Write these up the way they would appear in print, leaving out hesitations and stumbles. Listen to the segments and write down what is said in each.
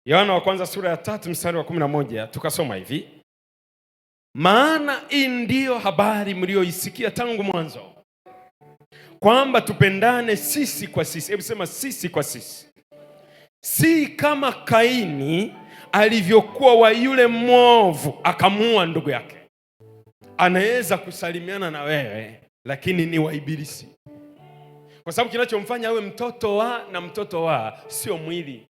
Yohana wa kwanza sura ya 3 mstari wa 11 tukasoma hivi: maana hii ndiyo habari mlioisikia tangu mwanzo, kwamba tupendane sisi kwa sisi. Hebu sema sisi kwa sisi. Si kama Kaini alivyokuwa wa yule mwovu akamuua ndugu yake. Anaweza kusalimiana na wewe lakini ni wa Ibilisi, kwa sababu kinachomfanya awe mtoto wa na mtoto wa sio mwili.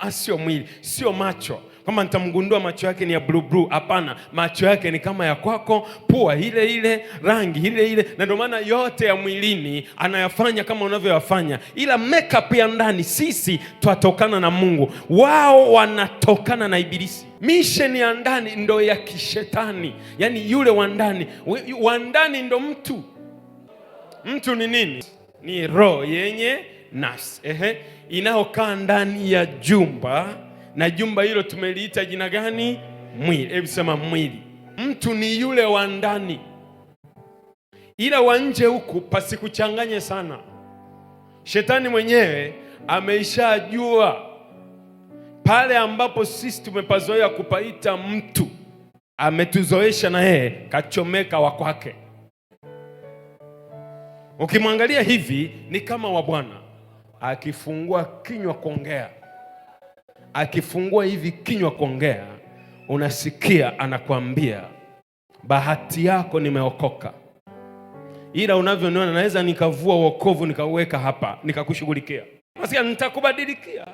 Sio mwili, sio macho, kama nitamgundua macho yake ni ya blue. Hapana, macho yake ni kama ya kwako, pua ile ile, rangi ile ile, na ndio maana yote ya mwilini anayafanya kama unavyoyafanya, ila makeup ya ndani sisi twatokana na Mungu, wao wanatokana na Ibilisi. Mission ya ndani ndo ya kishetani, yani yule wa ndani ndo mtu. Mtu ni nini? Ni roho yenye nafsi inayokaa ndani ya jumba, na jumba hilo tumeliita jina gani? Mwili. Hebu sema mwili. Mtu ni yule wa ndani, ila wa nje huku pasikuchanganye sana. Shetani mwenyewe ameishajua pale ambapo sisi tumepazoea kupaita mtu, ametuzoesha na yeye kachomeka wa kwake. Ukimwangalia hivi ni kama wa Bwana akifungua kinywa kuongea, akifungua hivi kinywa kuongea, unasikia anakuambia bahati yako nimeokoka, ila unavyoniona naweza nikavua wokovu nikauweka hapa nikakushughulikia. Nasikia nitakubadilikia.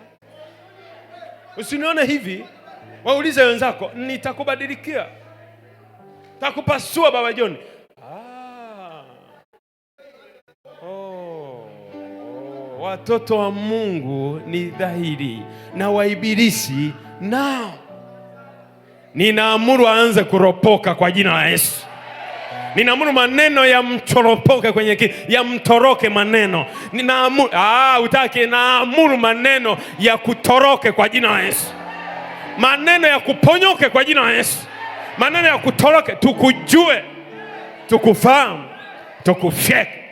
Usinione hivi, waulize wenzako, nitakubadilikia, takupasua Baba John. Watoto wa Mungu ni dhahiri, na wa Ibilisi nao ninaamuru aanze kuropoka kwa jina la Yesu. Ninaamuru maneno ya mchoropoke ya mtoroke maneno. Ninaamuru naamuru maneno ya kutoroke kwa jina la Yesu. Maneno ya kuponyoke kwa jina la Yesu. Maneno ya kutoroke, tukujue, tukufahamu, tukufyeke.